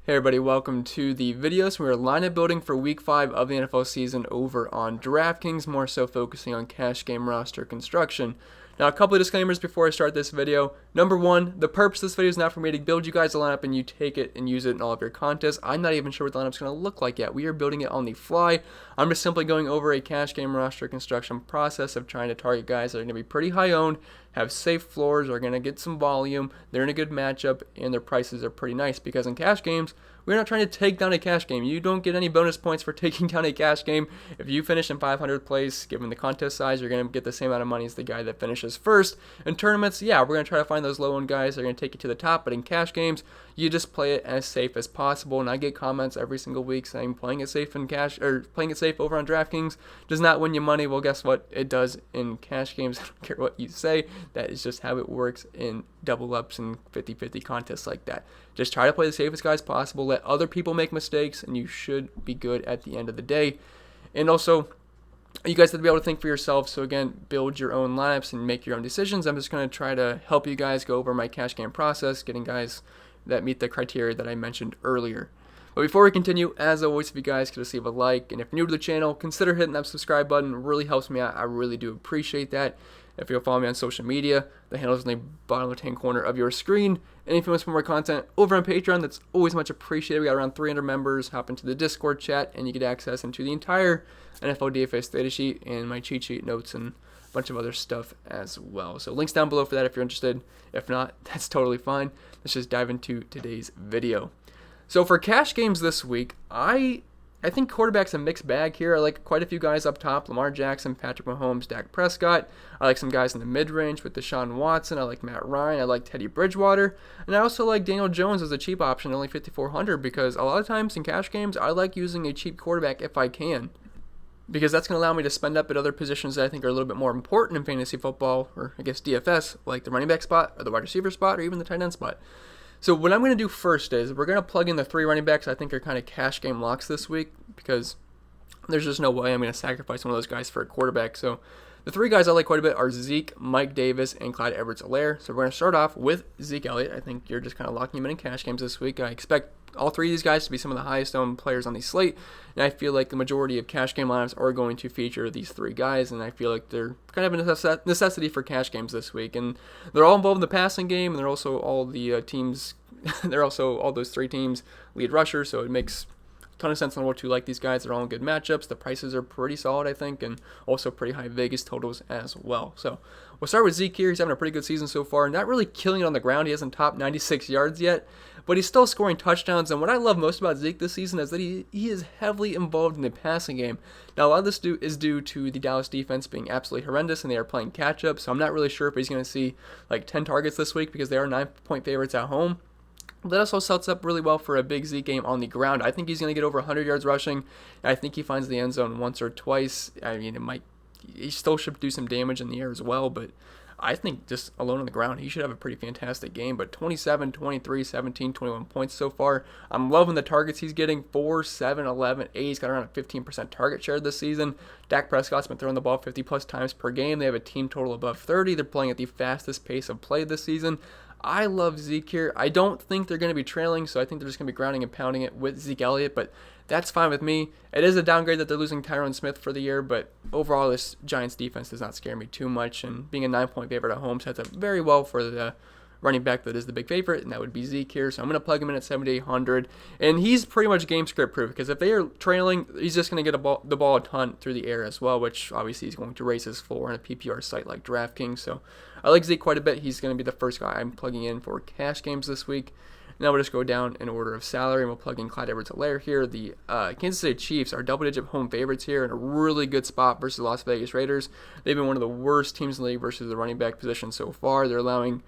Hey everybody, welcome to the video. So we're lineup building for week 5 of the NFL season over on Draftkings, more so focusing on cash game roster construction. Now, a couple of disclaimers before I start this video. Number one, the purpose of this video is not for me to build you guys a lineup and you take it and use it in all of your contests. I'm not even sure what the lineup's going to look like yet. We are building it on the fly. I'm just simply going over a cash game roster construction process of trying to target guys that are going to be pretty high owned, have safe floors, are going to get some volume, they're in a good matchup, and their prices are pretty nice. Because in cash games, we're not trying to take down a cash game. You don't get any bonus points for taking down a cash game. If you finish in 500th place, given the contest size, you're going to get the same amount of money as the guy that finishes first. In tournaments, yeah, we're going to try to find those low-end guys that are going to take you to the top. But in cash games, you just play it as safe as possible. And I get comments every single week saying playing it safe in cash or playing it safe over on DraftKings does not win you money. Well, guess what? It does in cash games. I don't care what you say. That is just how it works in double ups and 50-50 contests like that. Just try to play the safest guys possible. Let other people make mistakes, and you should be good at the end of the day. And also, you guys have to be able to think for yourself. So again, build your own lineups and make your own decisions. I'm just going to try to help you guys go over my cash game process, getting guys that meet the criteria that I mentioned earlier. But before we continue, as always, if you guys could just leave a like, and if you're new to the channel, consider hitting that subscribe button. It really helps me out. I really do appreciate that. If you'll follow me on social media, the handle is in the bottom left-hand corner of your screen. And if you want some more content over on Patreon, that's always much appreciated. We got around 300 members. Hop into the Discord chat, and you get access into the entire NFL DFS data sheet and my cheat sheet notes and a bunch of other stuff as well. So links down below for that if you're interested. If not, that's totally fine. Let's just dive into today's video. So for cash games this week, I think quarterback's a mixed bag here. I like quite a few guys up top: Lamar Jackson, Patrick Mahomes, Dak Prescott. I like some guys in the mid-range with Deshaun Watson. I like Matt Ryan. I like Teddy Bridgewater. And I also like Daniel Jones as a cheap option, only $5,400, because a lot of times in cash games, I like using a cheap quarterback if I can, because that's going to allow me to spend up at other positions that I think are a little bit more important in fantasy football, or I guess DFS, like the running back spot, or the wide receiver spot, or even the tight end spot. So what I'm going to do first is we're going to plug in the 3 running backs I think are kind of cash game locks this week, because there's just no way I'm going to sacrifice one of those guys for a quarterback. So the 3 guys I like quite a bit are Zeke, Mike Davis, and Clyde Edwards-Helaire. So we're going to start off with Zeke Elliott. I think you're just kind of locking him in cash games this week. I expect all 3 of these guys to be some of the highest owned players on the slate, and I feel like the majority of cash game lineups are going to feature these 3 guys, and I feel like they're kind of a necessity for cash games this week. And they're all involved in the passing game, and they're also all the teams. They're also all those 3 teams lead rushers, so it makes a ton of sense on what to like these guys. They're all in good matchups. The prices are pretty solid, I think, and also pretty high Vegas totals as well. So we'll start with Zeke here. He's having a pretty good season so far. Not really killing it on the ground. He hasn't topped 96 yards yet, but he's still scoring touchdowns. And what I love most about Zeke this season is that he is heavily involved in the passing game. Now, a lot of this is due to the Dallas defense being absolutely horrendous, and they are playing catch-up. So I'm not really sure if he's going to see like 10 targets this week, because they are 9-point favorites at home. That also sets up really well for a big Zeke game on the ground. I think he's going to get over 100 yards rushing. I think he finds the end zone once or twice. I mean, he still should do some damage in the air as well, but I think just alone on the ground, he should have a pretty fantastic game. But 27, 23, 17, 21 points so far. I'm loving the targets he's getting: 4, 7, 11, 8. He's got around a 15% target share this season. Dak Prescott's been throwing the ball 50-plus times per game. They have a team total above 30. They're playing at the fastest pace of play this season. I love Zeke here. I don't think they're going to be trailing, so I think they're just going to be grounding and pounding it with Zeke Elliott, but that's fine with me. It is a downgrade that they're losing Tyron Smith for the year, but overall this Giants defense does not scare me too much, and being a 9-point favorite at home sets up very well for the running back that is the big favorite, and that would be Zeke here. So I'm going to plug him in at 7,800, and he's pretty much game script proof, because if they are trailing, he's just going to get the ball a ton through the air as well, which obviously he's going to raise his floor on a PPR site like DraftKings. So I like Zeke quite a bit. He's going to be the first guy I'm plugging in for cash games this week. Now we'll just go down in order of salary, and we'll plug in Clyde Edwards-Helaire here. The Kansas City Chiefs are double-digit home favorites here in a really good spot versus the Las Vegas Raiders. They've been one of the worst teams in the league versus the running back position so far. They're allowing,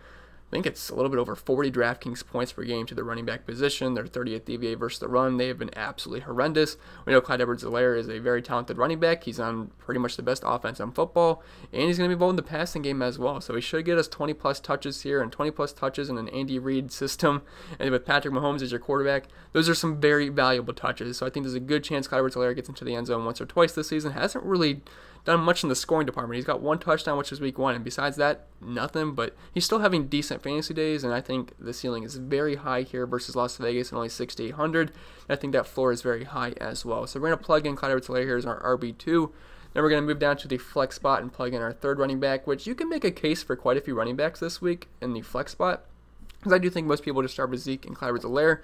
I think it's a little bit over 40 DraftKings points per game to the running back position. They're 30th DVA versus the run. They have been absolutely horrendous. We know Clyde Edwards-Helaire is a very talented running back. He's on pretty much the best offense in football, and he's going to be involved in the passing game as well. So he should get us 20-plus touches here, and 20-plus touches in an Andy Reid system. And with Patrick Mahomes as your quarterback, those are some very valuable touches. So I think there's a good chance Clyde Edwards-Helaire gets into the end zone once or twice this season. Hasn't really done much in the scoring department. He's got 1 touchdown, which is week 1, and besides that, nothing. But he's still having decent fantasy days, and I think the ceiling is very high here versus Las Vegas and only 6,800. I think that floor is very high as well. So we're going to plug in Clyde Edwards-Helaire here as our RB2. Then we're going to move down to the flex spot and plug in our third running back, which you can make a case for quite a few running backs this week in the flex spot, because I do think most people just start with Zeke and Clyde Edwards-Helaire.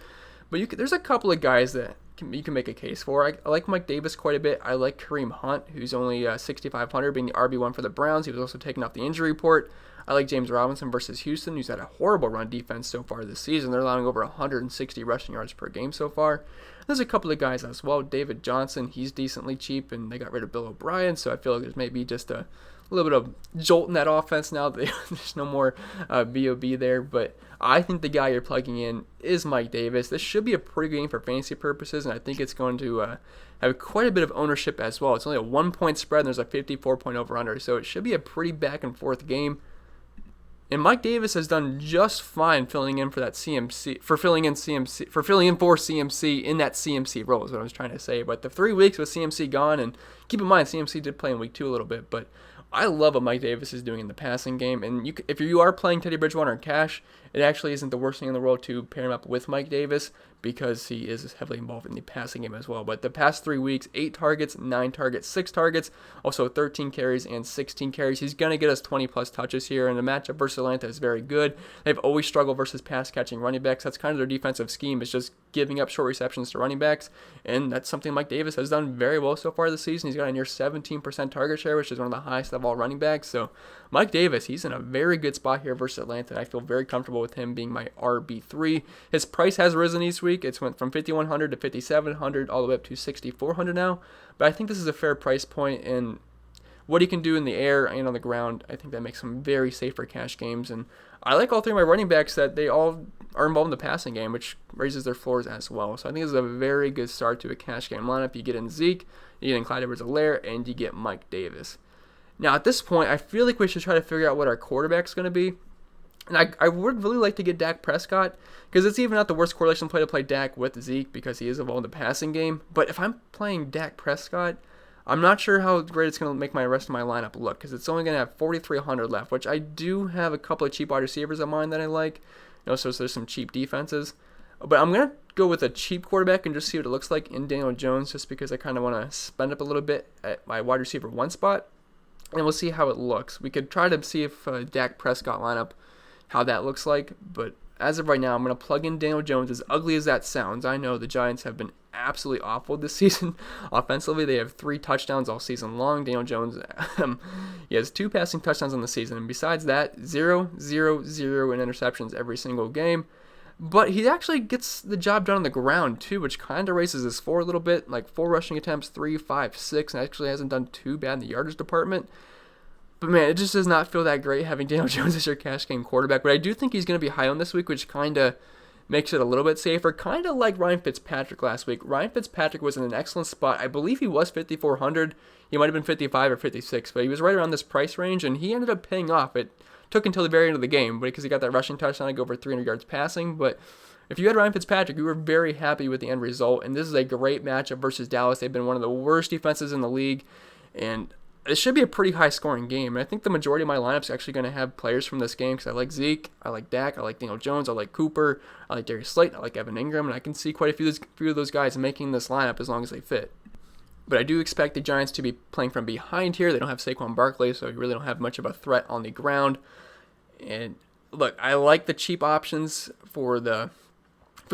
But there's a couple of guys that you can make a case for. I like Mike Davis quite a bit. I like Kareem Hunt, who's only 6,500, being the RB1 for the Browns. He was also taken off the injury report. I like James Robinson versus Houston, who's had a horrible run defense so far this season. They're allowing over 160 rushing yards per game so far. There's a couple of guys as well. David Johnson, he's decently cheap, and they got rid of Bill O'Brien, so I feel like there's maybe just a little bit of jolt in that offense now. There's no more B.O.B. there, but I think the guy you're plugging in is Mike Davis. This should be a pretty good game for fantasy purposes, and I think it's going to have quite a bit of ownership as well. It's only a 1-point spread, and there's a 54-point over-under, so it should be a pretty back-and-forth game. And Mike Davis has done just fine filling in for CMC in that CMC role is what I was trying to say. But the 3 weeks with CMC gone, and keep in mind CMC did play in week 2 a little bit, but I love what Mike Davis is doing in the passing game. And if you are playing Teddy Bridgewater in cash, it actually isn't the worst thing in the world to pair him up with Mike Davis, because he is heavily involved in the passing game as well. But the past 3 weeks, 8 targets, 9 targets, 6 targets, also 13 carries and 16 carries. He's going to get us 20-plus touches here, and the matchup versus Atlanta is very good. They've always struggled versus pass-catching running backs. That's kind of their defensive scheme, is just giving up short receptions to running backs, and that's something Mike Davis has done very well so far this season. He's got a near 17% target share, which is one of the highest of all running backs. So Mike Davis, he's in a very good spot here versus Atlanta. I feel very comfortable with him being my RB3. His price has risen each week. It's went from 5,100 to 5,700 all the way up to 6,400 now. But I think this is a fair price point, and what he can do in the air and on the ground, I think that makes him very safe for cash games. And I like all 3 of my running backs that they all are involved in the passing game, which raises their floors as well. So I think this is a very good start to a cash game lineup. You get in Zeke, you get in Clyde Edwards-Helaire, and you get Mike Davis. Now at this point, I feel like we should try to figure out what our quarterback's going to be. And I would really like to get Dak Prescott, because it's even not the worst correlation play to play Dak with Zeke, because he is involved in the passing game. But if I'm playing Dak Prescott, I'm not sure how great it's going to make my rest of my lineup look, because it's only going to have 4,300 left, which I do have a couple of cheap wide receivers of mine that I like. So there's some cheap defenses. But I'm going to go with a cheap quarterback and just see what it looks like in Daniel Jones, just because I kind of want to spend up a little bit at my wide receiver 1 spot. And we'll see how it looks. We could try to see if Dak Prescott lineup, how that looks like. But as of right now, I'm going to plug in Daniel Jones. As ugly as that sounds, I know the Giants have been absolutely awful this season. Offensively, they have 3 touchdowns all season long. Daniel Jones, he has 2 passing touchdowns on the season. And besides that, 0, 0, 0 in interceptions every single game. But he actually gets the job done on the ground, too, which kind of raises his floor a little bit. Like 4 rushing attempts, 3, 5, 6, and actually hasn't done too bad in the yardage department. But, man, it just does not feel that great having Daniel Jones as your cash game quarterback. But I do think he's going to be high on this week, which kind of makes it a little bit safer. Kind of like Ryan Fitzpatrick last week. Ryan Fitzpatrick was in an excellent spot. I believe he was 5,400. He might have been 55 or 56, but he was right around this price range, and he ended up paying off. It took until the very end of the game, because he got that rushing touchdown to go over 300 yards passing. But if you had Ryan Fitzpatrick, you were very happy with the end result, and this is a great matchup versus Dallas. They've been one of the worst defenses in the league, and it should be a pretty high-scoring game. And I think the majority of my lineup is actually going to have players from this game, because I like Zeke, I like Dak, I like Daniel Jones, I like Cooper, I like Darius Slayton, I like Evan Ingram, and I can see quite a few of those guys making this lineup as long as they fit. But I do expect the Giants to be playing from behind here. They don't have Saquon Barkley, so you really don't have much of a threat on the ground. And look, I like the cheap options for the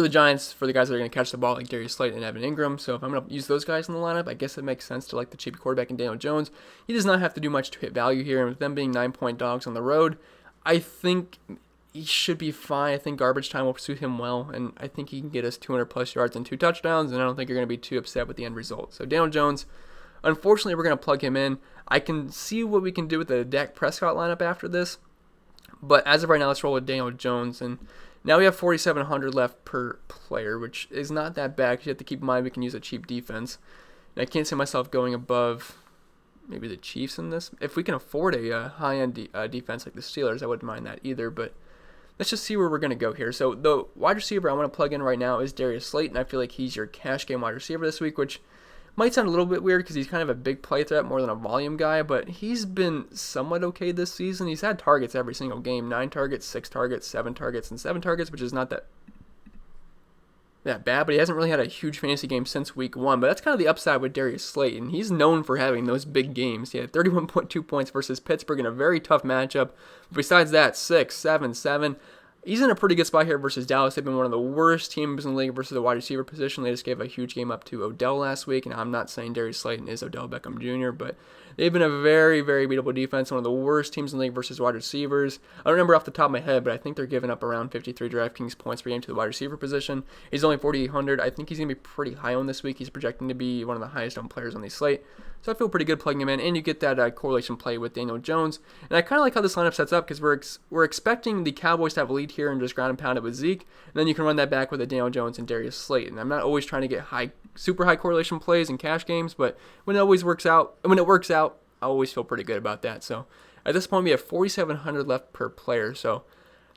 Giants, for the guys that are going to catch the ball, like Darius Slayton and Evan Ingram. So if I'm going to use those guys in the lineup, I guess it makes sense to like the cheap quarterback in Daniel Jones. He does not have to do much to hit value here, and with them being 9-point dogs on the road, I think he should be fine. I think garbage time will suit him well, and I think he can get us 200-plus yards and 2 touchdowns, and I don't think you're going to be too upset with the end result. So Daniel Jones, unfortunately, we're going to plug him in. I can see what we can do with the Dak Prescott lineup after this, but as of right now, let's roll with Daniel Jones. And now we have 4,700 left per player, which is not that bad, because you have to keep in mind we can use a cheap defense. And I can't see myself going above maybe the Chiefs in this. If we can afford a high-end defense like the Steelers, I wouldn't mind that either. But let's just see where we're going to go here. So the wide receiver I want to plug in right now is Darius Slayton. I feel like he's your cash game wide receiver this week, which Might sound a little bit weird because he's kind of a big play threat more than a volume guy, but he's been somewhat okay this season. He's had targets every single game, 9 targets, 6 targets, 7 targets, and 7 targets, which is not that bad, but he hasn't really had a huge fantasy game since week 1. But that's kind of the upside with Darius Slayton. He's known for having those big games. He had 31.2 points versus Pittsburgh in a very tough matchup. Besides that, 6, 7, 7. He's in a pretty good spot here versus Dallas. They've been one of the worst teams in the league versus the wide receiver position. They just gave a huge game up to Odell last week, and I'm not saying Darius Slayton is Odell Beckham Jr., but they've been a very, very beatable defense, one of the worst teams in the league versus wide receivers. I don't remember off the top of my head, but I think they're giving up around 53 DraftKings points per game to the wide receiver position. He's only 4,800. I think he's going to be pretty high on this week. He's projecting to be one of the highest owned players on the slate. So I feel pretty good plugging him in, and you get that correlation play with Daniel Jones. And I kind of like how this lineup sets up because we're expecting the Cowboys to have a lead here and just ground and pound it with Zeke, and then you can run that back with a Daniel Jones and Darius Slayton. I'm not always trying to get super high correlation plays in cash games, but when it works out, I always feel pretty good about that. So at this point, we have 4,700 left per player. So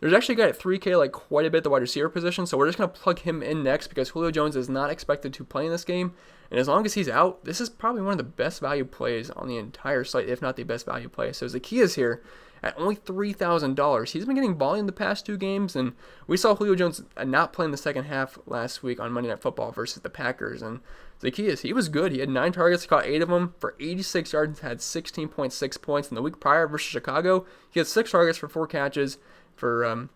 there's actually a guy at 3K like quite a bit at the wide receiver position, so we're just going to plug him in next because Julio Jones is not expected to play in this game. And as long as he's out, this is probably one of the best value plays on the entire slate, if not the best value play. So Zacchaeus here at only $3,000. He's been getting volume the past 2 games, and we saw Julio Jones not play in the second half last week on Monday Night Football versus the Packers. And Zacchaeus, he was good. He had 9 targets, caught 8 of them for 86 yards, had 16.6 points. In the week prior versus Chicago, he had 6 targets for 4 catches for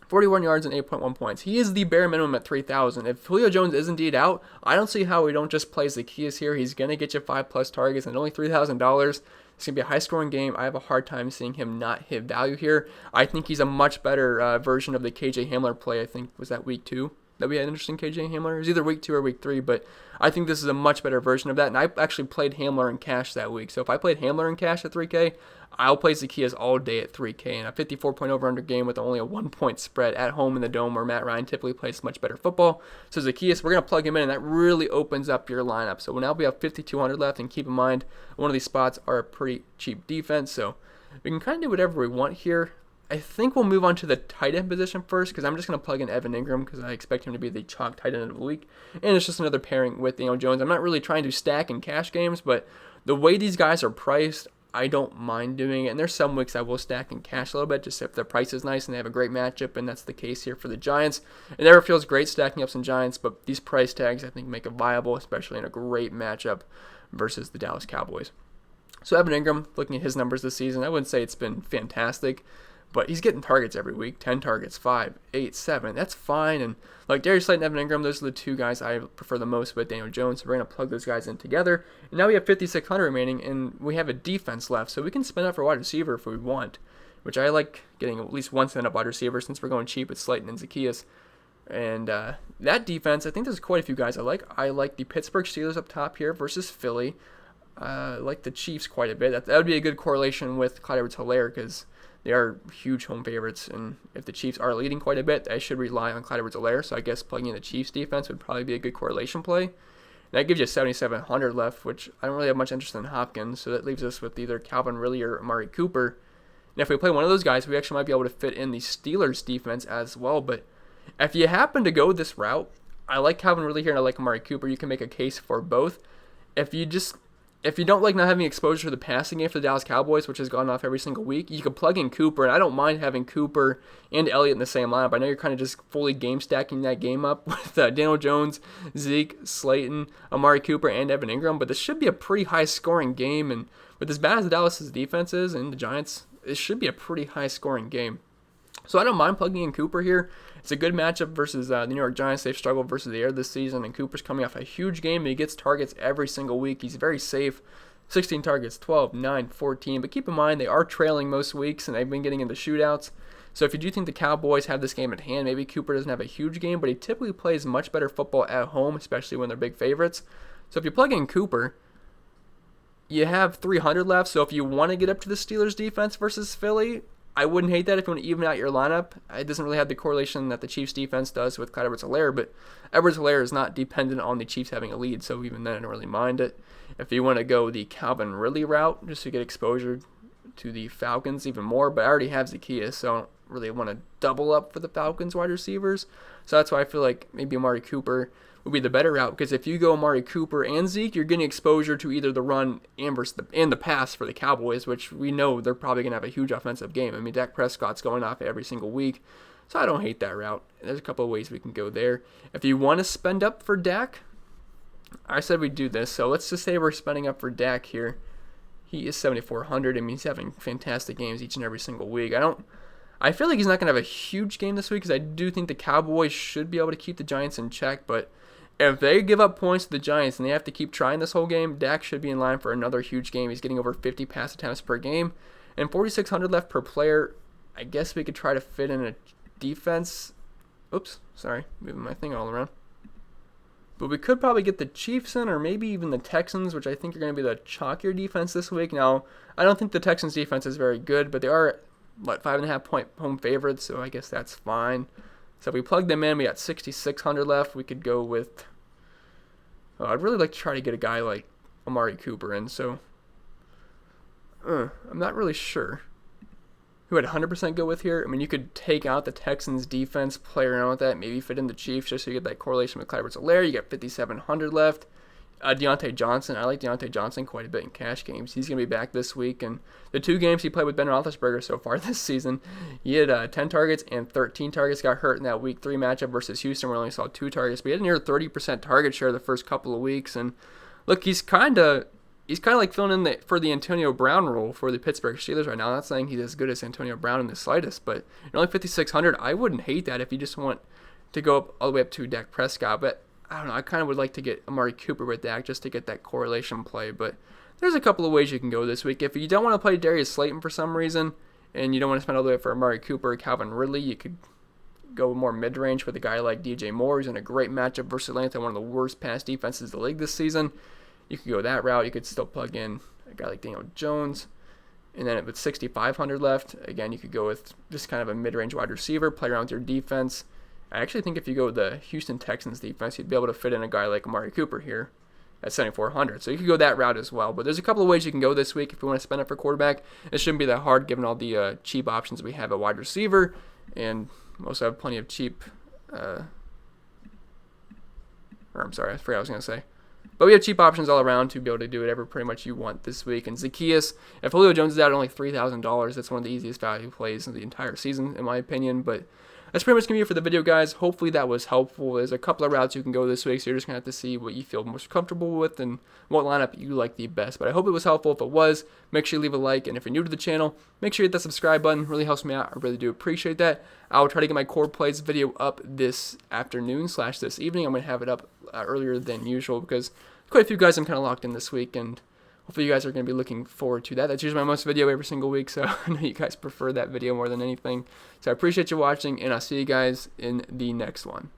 41 yards and 8.1 points. He is the bare minimum at 3,000. If Julio Jones is indeed out, I don't see how we don't just play Zacchaeus here. He's going to get you 5+ targets and only $3,000. It's going to be a high-scoring game. I have a hard time seeing him not hit value here. I think he's a much better version of the KJ Hamler play. I think, was that week 2? That we had an interesting KJ Hamler. It was either week 2 or week 3, but I think this is a much better version of that. And I actually played Hamler in cash that week. So if I played Hamler in cash at 3K, I'll play Zacchaeus all day at 3K. And a 54-point over-under game with only a 1-point spread at home in the Dome where Matt Ryan typically plays much better football. So Zacchaeus, we're going to plug him in, and that really opens up your lineup. So now we have 5,200 left, and keep in mind, one of these spots are a pretty cheap defense. So we can kind of do whatever we want here. I think we'll move on to the tight end position first because I'm just going to plug in Evan Ingram because I expect him to be the chalk tight end of the week. And it's just another pairing with Daniel Jones. I'm not really trying to stack in cash games, but the way these guys are priced, I don't mind doing it. And there's some weeks I will stack in cash a little bit just if the price is nice and they have a great matchup, and that's the case here for the Giants. It never feels great stacking up some Giants, but these price tags I think make it viable, especially in a great matchup versus the Dallas Cowboys. So Evan Ingram, looking at his numbers this season, I wouldn't say it's been fantastic, but he's getting targets every week, 10 targets, 5, 8, 7. That's fine. And like Darius Slayton and Evan Ingram, those are the 2 guys I prefer the most with Daniel Jones. So we're going to plug those guys in together. And now we have 5,600 remaining, and we have a defense left. So we can spend that for wide receiver if we want, which I like getting at least one stand-up wide receiver since we're going cheap with Slayton and Zacchaeus. And that defense, I think there's quite a few guys I like. I like the Pittsburgh Steelers up top here versus Philly. I like the Chiefs quite a bit. That would be a good correlation with Clyde Edwards-Helaire because they are huge home favorites, and if the Chiefs are leading quite a bit, I should rely on Clyde Edwards-Helaire, so I guess plugging in the Chiefs defense would probably be a good correlation play. And that gives you 7,700 left, which I don't really have much interest in Hopkins, so that leaves us with either Calvin Ridley or Amari Cooper. And if we play one of those guys, we actually might be able to fit in the Steelers defense as well, but if you happen to go this route, I like Calvin Ridley here and I like Amari Cooper. You can make a case for both. If you don't like not having exposure to the passing game for the Dallas Cowboys, which has gone off every single week, you could plug in Cooper, and I don't mind having Cooper and Elliott in the same lineup. I know you're kind of just fully game stacking that game up with Daniel Jones, Zeke, Slayton, Amari Cooper, and Evan Ingram, but this should be a pretty high-scoring game, and with as bad as the Dallas' defense is and the Giants, it should be a pretty high-scoring game. So I don't mind plugging in Cooper here. It's a good matchup versus the New York Giants. They've struggled versus the air this season, and Cooper's coming off a huge game, and he gets targets every single week. He's very safe. 16 targets, 12, 9, 14. But keep in mind, they are trailing most weeks, and they've been getting into shootouts. So if you do think the Cowboys have this game at hand, maybe Cooper doesn't have a huge game, but he typically plays much better football at home, especially when they're big favorites. So if you plug in Cooper, you have 300 left. So if you want to get up to the Steelers defense versus Philly, I wouldn't hate that if you want to even out your lineup. It doesn't really have the correlation that the Chiefs defense does with Clyde Edwards-Helaire, but Edwards-Helaire is not dependent on the Chiefs having a lead, so even then I don't really mind it. If you want to go the Calvin Ridley route, just to get exposure to the Falcons even more, but I already have Zacchaeus, so I don't really want to double up for the Falcons wide receivers. So that's why I feel like maybe Amari Cooper would be the better route, because if you go Amari Cooper and Zeke, you're getting exposure to either the run and the pass for the Cowboys, which we know they're probably going to have a huge offensive game. I mean, Dak Prescott's going off every single week, so I don't hate that route. There's a couple of ways we can go there. If you want to spend up for Dak, I said we'd do this, so let's just say we're spending up for Dak here. He is 7,400. I mean, he's having fantastic games each and every single week. I feel like he's not going to have a huge game this week, because I do think the Cowboys should be able to keep the Giants in check, but if they give up points to the Giants and they have to keep trying this whole game, Dak should be in line for another huge game. He's getting over 50 pass attempts per game, and 4,600 left per player. I guess we could try to fit in a defense. Oops, sorry, moving my thing all around. But we could probably get the Chiefs in, or maybe even the Texans, which I think are going to be the chalkier defense this week. Now, I don't think the Texans defense is very good, but they are, 5.5 point home favorites, so I guess that's fine. So if we plug them in, we got 6,600 left. We could go with, I'd really like to try to get a guy like Amari Cooper in, so I'm not really sure who I'd 100% go with here. I mean, you could take out the Texans defense, play around with that, maybe fit in the Chiefs just so you get that correlation with Clyde Edwards-Helaire. You got 5,700 left. Deontay Johnson, I like Deontay Johnson quite a bit in cash games. He's going to be back this week, and the 2 games he played with Ben Roethlisberger so far this season, he had 10 targets and 13 targets. Got hurt in that Week 3 matchup versus Houston, where he only saw 2 targets, but he had near 30% target share the first couple of weeks. And look, he's kind of like filling in for the Antonio Brown role for the Pittsburgh Steelers right now. I'm not saying he's as good as Antonio Brown in the slightest, but only 5,600, I wouldn't hate that if you just want to go up all the way up to Dak Prescott. But I don't know, I kind of would like to get Amari Cooper with Dak just to get that correlation play. But there's a couple of ways you can go this week. If you don't want to play Darius Slayton for some reason, and you don't want to spend all the way for Amari Cooper or Calvin Ridley, you could go more mid-range with a guy like DJ Moore, who's in a great matchup versus Atlanta, one of the worst pass defenses in the league this season. You could go that route. You could still plug in a guy like Daniel Jones. And then with 6,500 left, again, you could go with just kind of a mid-range wide receiver, play around with your defense. I actually think if you go with the Houston Texans defense, you'd be able to fit in a guy like Amari Cooper here at 7,400. So you could go that route as well. But there's a couple of ways you can go this week if you want to spend it for quarterback. It shouldn't be that hard given all the cheap options we have at wide receiver. And we also have plenty of cheap, I forgot what I was going to say. But we have cheap options all around to be able to do whatever pretty much you want this week. And Zacchaeus, if Julio Jones is out at only $3,000, that's one of the easiest value plays in the entire season, in my opinion. But that's pretty much going to be it for the video, guys. Hopefully that was helpful. There's a couple of routes you can go this week, so you're just going to have to see what you feel most comfortable with and what lineup you like the best. But I hope it was helpful. If it was, make sure you leave a like. And if you're new to the channel, make sure you hit that subscribe button. It really helps me out. I really do appreciate that. I will try to get my core plays video up this afternoon / this evening. I'm going to have it up earlier than usual because quite a few guys I'm kind of locked in this week, and hopefully you guys are going to be looking forward to that. That's usually my most video every single week, so I know you guys prefer that video more than anything. So I appreciate you watching, and I'll see you guys in the next one.